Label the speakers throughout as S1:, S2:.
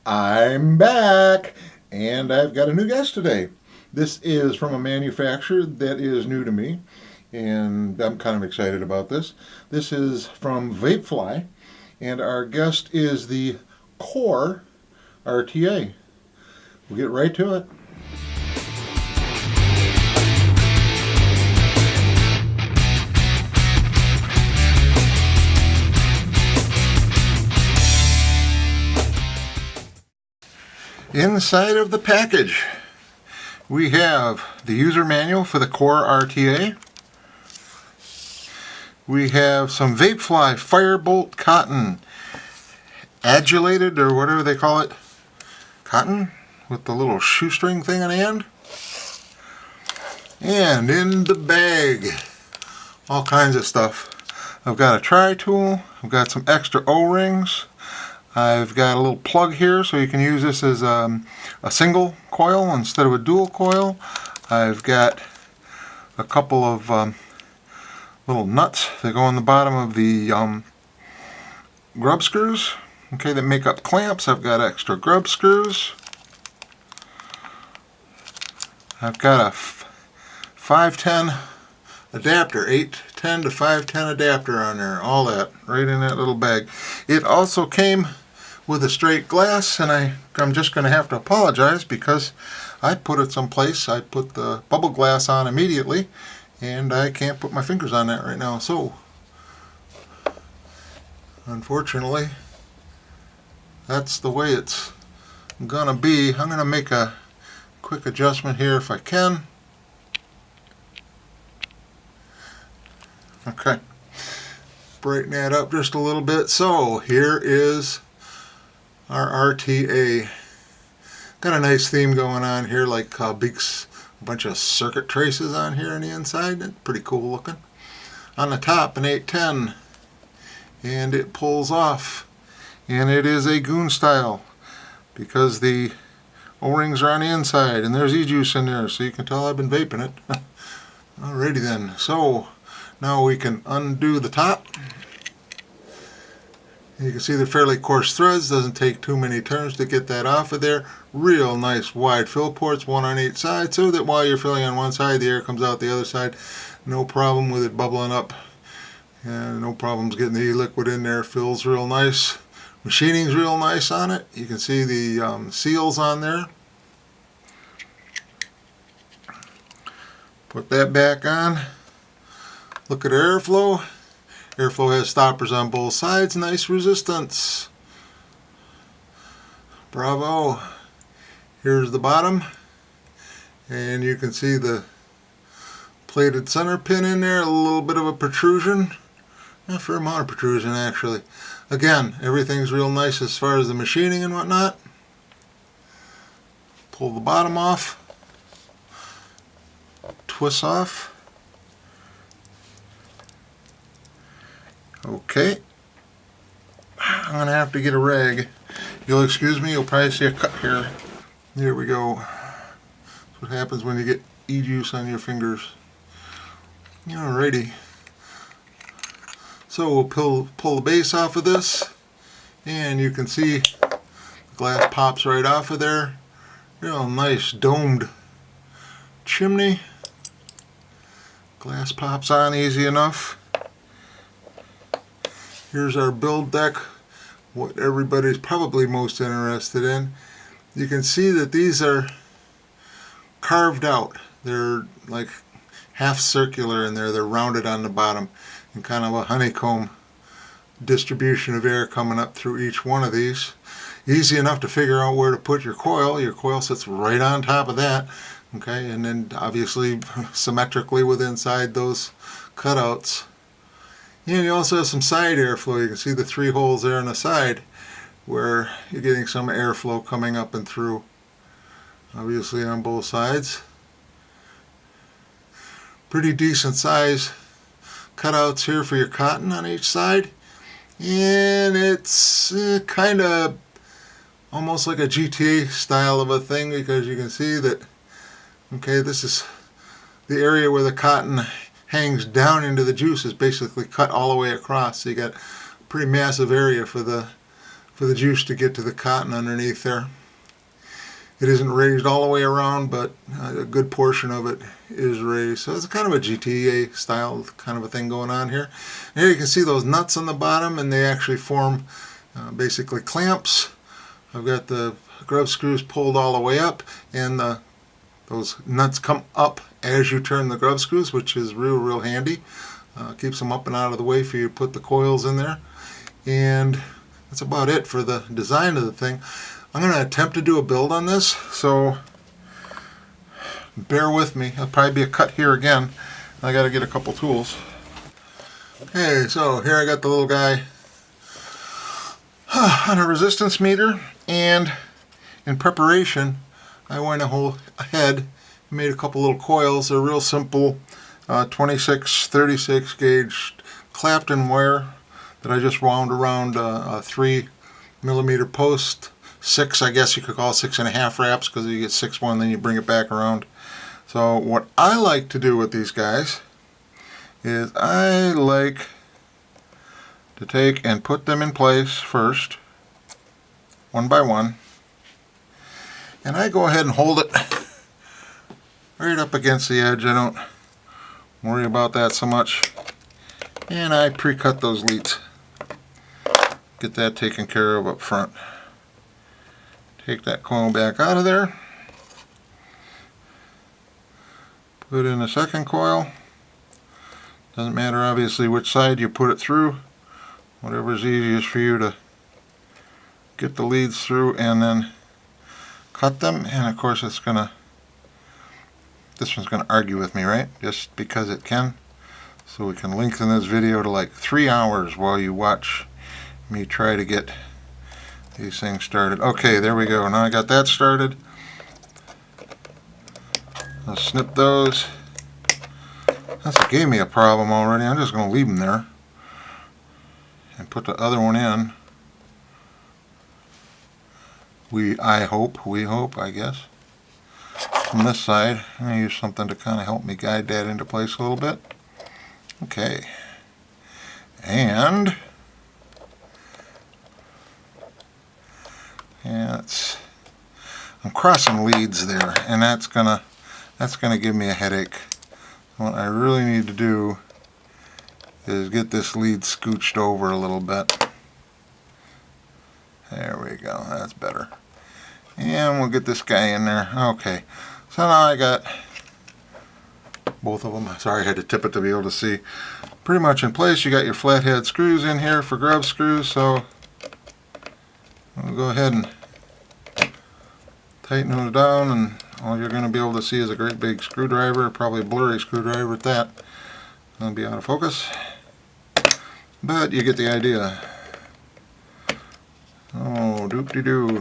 S1: I'm back, and I've got a new guest today. This is from a manufacturer that is new to me, and I'm kind of excited about this. This is from VapeFly, and our guest is the Core RTA. We'll get right to it. Inside of the package, we have the user manual for the Core RTA. We have some VapeFly Firebolt cotton, adulated or whatever they call it, cotton with the little shoestring thing on the end. And in the bag, all kinds of stuff. I've got a tri-tool, I've got some extra O-rings, I've got a little plug here so you can use this as a single coil instead of a dual coil. I've got a couple of little nuts that go on the bottom of the grub screws, okay, that make up clamps. I've got extra grub screws. I've got a 510 adapter, 810 to 510 adapter on there, all that right in that little bag. It also came with a straight glass, and I'm just going to have to apologize because I put it someplace. I put the bubble glass on immediately, and I can't put my fingers on that right now. So, unfortunately, that's the way it's gonna be. I'm gonna make a quick adjustment here if I can. Okay, brighten that up just a little bit. So here is our RTA. Got a nice theme going on here, like a bunch of circuit traces on here on the inside. That's pretty cool looking. On the top, an 810, and it pulls off, and it is a goon style because the O-rings are on the inside, and there's e-juice in there, so you can tell I've been vaping it. Alrighty then, so now we can undo the top. You can see the fairly coarse threads, doesn't take too many turns to get that off of there. Real nice wide fill ports, one on each side, so that while you're filling on one side, the air comes out the other side. No problem with it bubbling up, and no problems getting the liquid in there. Fills real nice. Machining's real nice on it. You can see the seals on there. Put that back on. Look at airflow. Airflow has stoppers on both sides, nice resistance. Bravo. Here's the bottom, and you can see the plated center pin in there, a little bit of a protrusion. A fair amount of protrusion actually. Again, everything's real nice as far as the machining and whatnot. Pull the bottom off. Twist off. Okay, I'm going to have to get a rag. You'll excuse me, you'll probably see a cut here. Here we go. That's what happens when you get e-juice on your fingers. Alrighty. So we'll pull the base off of this, and you can see the glass pops right off of there. Real nice domed chimney. Glass pops on easy enough. Here's our build deck, what everybody's probably most interested in. You can see that these are carved out. They're like half circular in there. They're rounded on the bottom, and kind of a honeycomb distribution of air coming up through each one of these. Easy enough to figure out where to put your coil. Your coil sits right on top of that. Okay, and then obviously symmetrically with inside those cutouts. And you also have some side airflow. You can see the 3 holes there on the side where you're getting some airflow coming up and through. Obviously on both sides. Pretty decent size cutouts here for your cotton on each side. And it's kind of almost like a GTA style of a thing, because you can see that, okay, this is the area where the cotton hangs down into the juice is basically cut all the way across. So you got a pretty massive area for the for the juice to get to the cotton underneath there. It isn't raised all the way around, but a good portion of it is raised. So it's kind of a GTA style kind of a thing going on here. And here you can see those nuts on the bottom, and they actually form basically clamps. I've got the grub screws pulled all the way up, and those nuts come up as you turn the grub screws, which is real handy. Keeps them up and out of the way for you to put the coils in there. And that's about it for the design of the thing. I'm going to attempt to do a build on this, so bear with me. There'll probably be a cut here again. I got to get a couple tools. Okay, so here I got the little guy on a resistance meter, and in preparation I went ahead and made a couple little coils. They're real simple 26-36 gauge Clapton wire that I just wound around a 3mm post. 6, I guess you could call it 6.5 wraps, because you get 6 one, then you bring it back around. So what I like to do with these guys is I like to take and put them in place first, one by one, and I go ahead and hold it right up against the edge. I don't worry about that so much, and I pre-cut those leads. Get that taken care of up front. Take that coil back out of there. Put in a second coil. Doesn't matter obviously which side you put it through. Whatever's easiest for you to get the leads through, and then cut them. And of course this one's gonna argue with me, right? Just because it can. So we can lengthen this video to like 3 hours while you watch me try to get these things started. Okay, there we go. Now I got that started. I'll snip those. That gave me a problem already. I'm just going to leave them there and put the other one in. We hope, I guess. From this side, I'm going to use something to kind of help me guide that into place a little bit. Okay. And I'm crossing leads there, and that's gonna give me a headache. What I really need to do is get this lead scooched over a little bit. There we go, that's better. And we'll get this guy in there. Okay, so now I got both of them. Sorry, I had to tip it to be able to see. Pretty much in place. You got your flathead screws in here for grub screws, so we'll go ahead and tighten it down, and all you're going to be able to see is a great big screwdriver, probably a blurry screwdriver at that. It'll be out of focus, but you get the idea. Oh, doop-de-doo.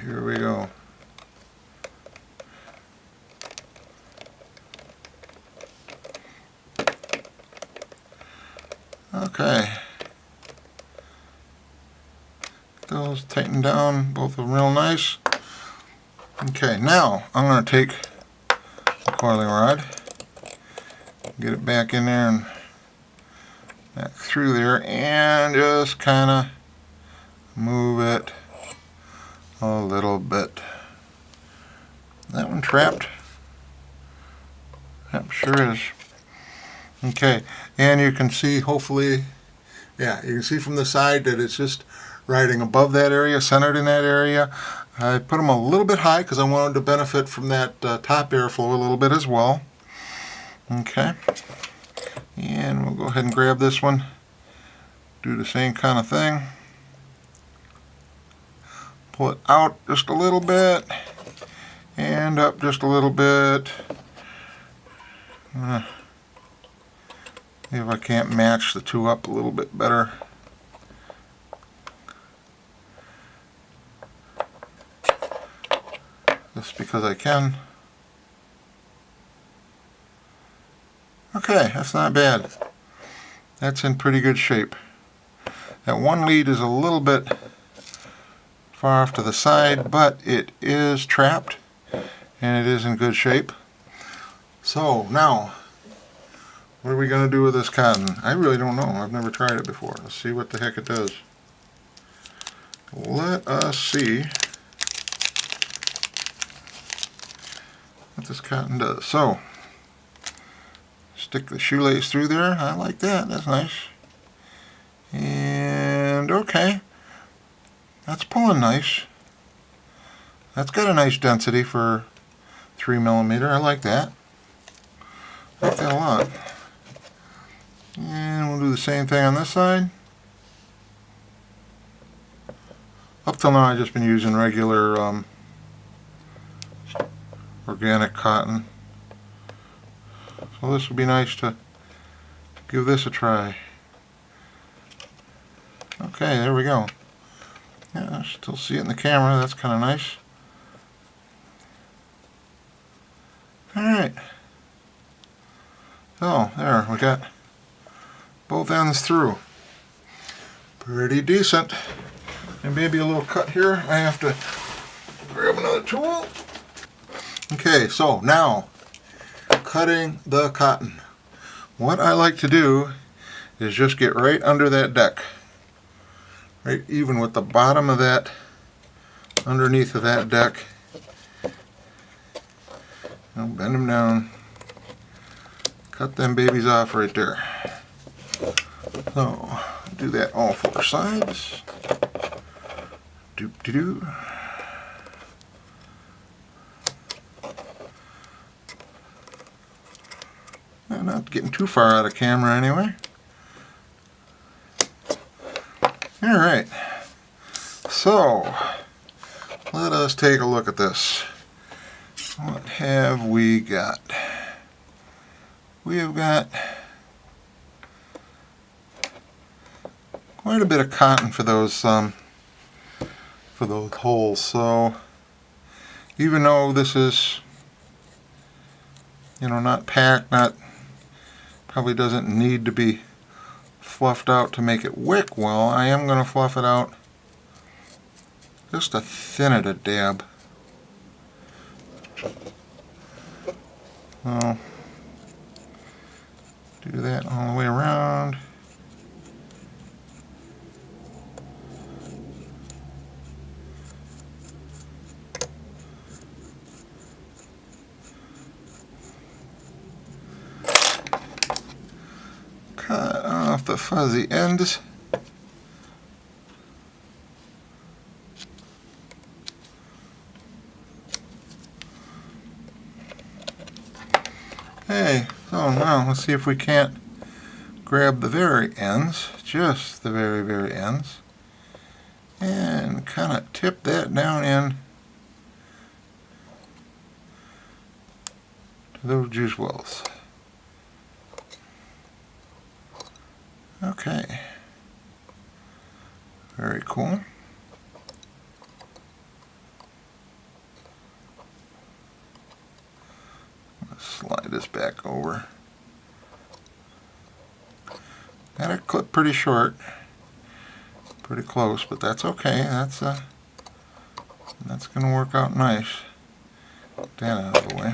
S1: Here we go. Okay. Those tighten down, both of them real nice. Okay, now I'm going to take the coiling rod, get it back in there and back through there, and just kind of move it a little bit. That one trapped? That sure is. Okay, and you can see, hopefully, yeah, you can see from the side that it's just riding above that area, centered in that area. I put them a little bit high because I wanted to benefit from that top airflow a little bit as well. Okay, and we'll go ahead and grab this one, do the same kind of thing. Pull it out just a little bit and up just a little bit. See if I can't match the two up a little bit better. Just because I can. Okay, that's not bad. That's in pretty good shape. That one lead is a little bit far off to the side, but it is trapped and it is in good shape. So now, what are we going to do with this cotton? I really don't know. I've never tried it before. Let's see what the heck it does. let us see what this cotton does. So, stick the shoelace through there. I like that. That's nice. And okay, that's pulling nice. That's got a nice density for 3mm. I like that. I like that a lot. And we'll do the same thing on this side. Up till now I've just been using regular organic cotton. So this would be nice to give this a try. Okay, there we go. Yeah, I still see it in the camera. That's kind of nice. Alright. So, there, we got both ends through. Pretty decent. And maybe a little cut here. I have to grab another tool. Okay, so now, cutting the cotton. What I like to do is just get right under that deck. Right even with the bottom of that, underneath of that deck. I'll bend them down. Cut them babies off right there. So, do that all four sides. Doop-de-doo. I'm not getting too far out of camera anyway. Alright, so let us take a look at this. What have we got? We have got quite a bit of cotton for those holes. So even though this is, you know, not packed, probably doesn't need to be fluffed out to make it wick well, I am going to fluff it out just to thin it a dab. So do that all the way around. Cut off the fuzzy ends. Okay, so now let's see if we can't grab the very ends, just the very, very ends, and kind of tip that down in to those juice wells. Okay, very cool. Let's slide this back over. Got it clipped pretty short, pretty close, but that's okay. That's going to work out nice. Get that out of the way.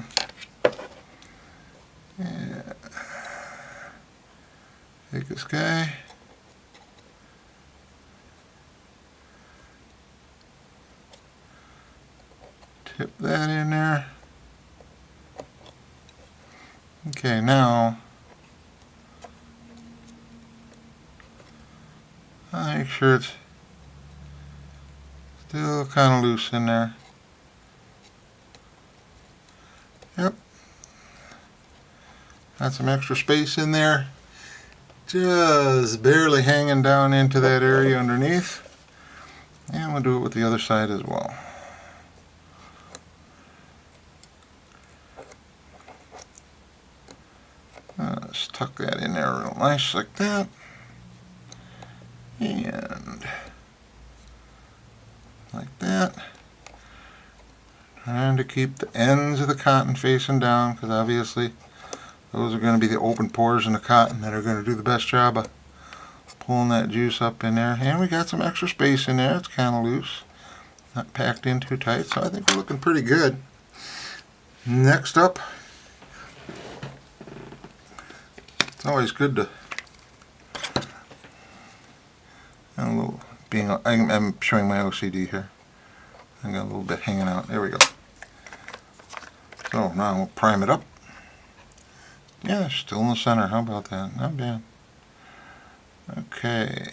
S1: Yeah. Take this guy. Tip that in there. Okay, now I make sure it's still kind of loose in there. Yep. Got some extra space in there. Just barely hanging down into that area underneath. And we'll do it with the other side as well. Let's tuck that in there real nice like that. And like that. Trying to keep the ends of the cotton facing down, because obviously those are going to be the open pores in the cotton that are going to do the best job of pulling that juice up in there. And we got some extra space in there. It's kind of loose, not packed in too tight, so I think we're looking pretty good. Next up, it's always good to have a little I'm showing my OCD here. I got a little bit hanging out. There we go. So now we'll prime it up. Yeah, still in the center. How about that? Not bad. Okay.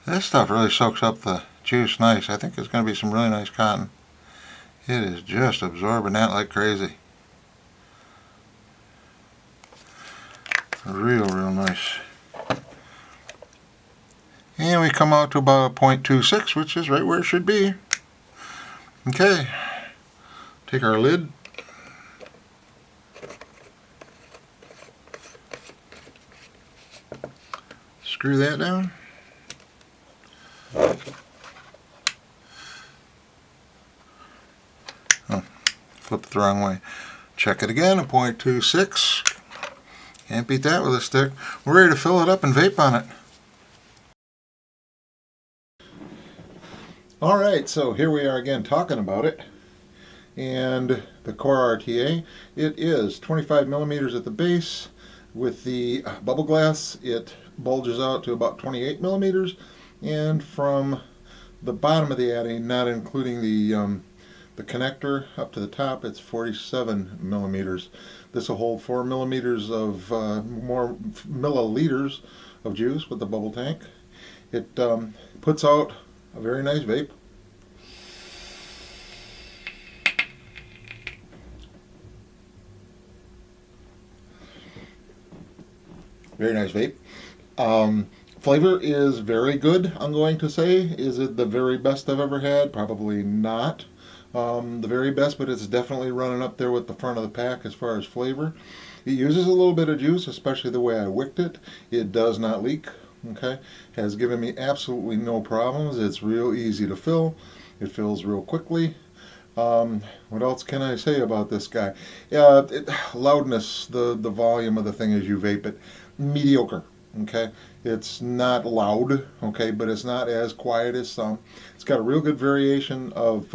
S1: This stuff really soaks up the juice nice. I think it's going to be some really nice cotton. It is just absorbing that like crazy. Real nice. And we come out to about 0.26, which is right where it should be. Okay. Take our lid. Screw that down. Oh, flipped it the wrong way. Check it again at 0.26. Can't beat that with a stick. We're ready to fill it up and vape on it. Alright, so here we are again talking about it. And the Core RTA, it is 25 millimeters at the base. With the bubble glass, it bulges out to about 28 millimeters. And from the bottom of the Addy, not including the connector up to the top, it's 47 millimeters. This will hold 4 millimeters of more milliliters of juice with the bubble tank. It puts out a very nice vape. Very nice vape. Flavor is very good, I'm going to say. Is it the very best I've ever had? Probably not the very best, but it's definitely running up there with the front of the pack as far as flavor. It uses a little bit of juice, especially the way I wicked it. It does not leak. Okay, has given me absolutely no problems. It's real easy to fill. It fills real quickly. What else can I say about this guy? Loudness, the volume of the thing as you vape it, mediocre. Okay, it's not loud, okay, but it's not as quiet as some. It's got a real good variation of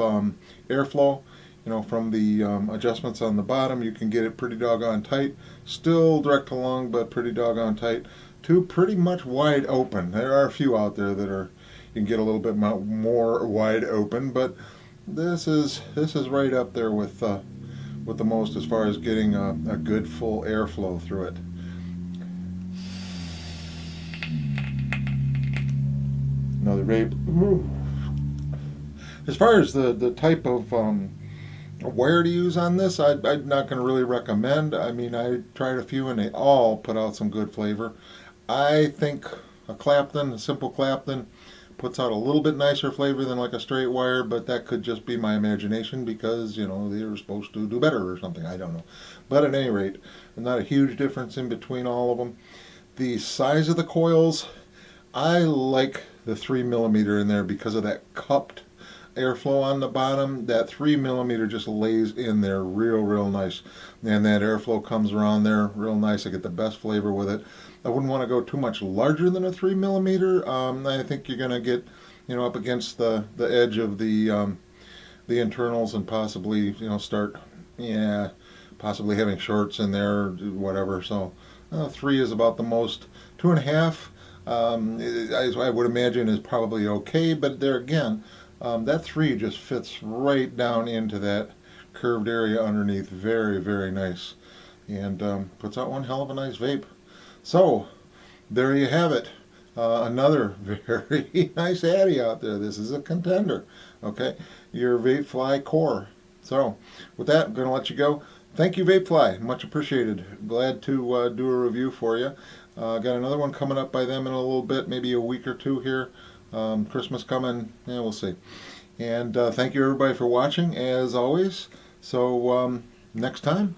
S1: airflow. You know, from the adjustments on the bottom, you can get it pretty doggone tight. Still direct to lung, but pretty doggone tight. To pretty much wide open. There are a few out there that are, you can get a little bit more wide open, but this is right up there with the most as far as getting a good full airflow through it. Another vape. As far as the type of wire to use on this, I'm not going to really recommend. I mean, I tried a few and they all put out some good flavor. I think a simple Clapton, puts out a little bit nicer flavor than like a straight wire, but that could just be my imagination because, you know, they're supposed to do better or something. I don't know. But at any rate, not a huge difference in between all of them. The size of the coils, I like the 3 millimeter in there because of that cupped airflow on the bottom. That 3 millimeter just lays in there real nice, and that airflow comes around there real nice. I get the best flavor with it. I wouldn't want to go too much larger than a 3 millimeter. I think you're going to get, you know, up against the edge of the internals and possibly, you know, start, possibly having shorts in there or whatever. So 3 is about the most. 2.5 I would imagine is probably okay, but there again, that 3 just fits right down into that curved area underneath. Very nice, and puts out one hell of a nice vape. So there you have it. Another very nice Addy out there. This is a contender. Okay, your VapeFly Core. So with that, I'm going to let you go. Thank you, VapeFly. Much appreciated. Glad to do a review for you. Got another one coming up by them in a little bit, maybe a week or two here. Christmas coming, we'll see. And thank you everybody for watching, as always. So next time.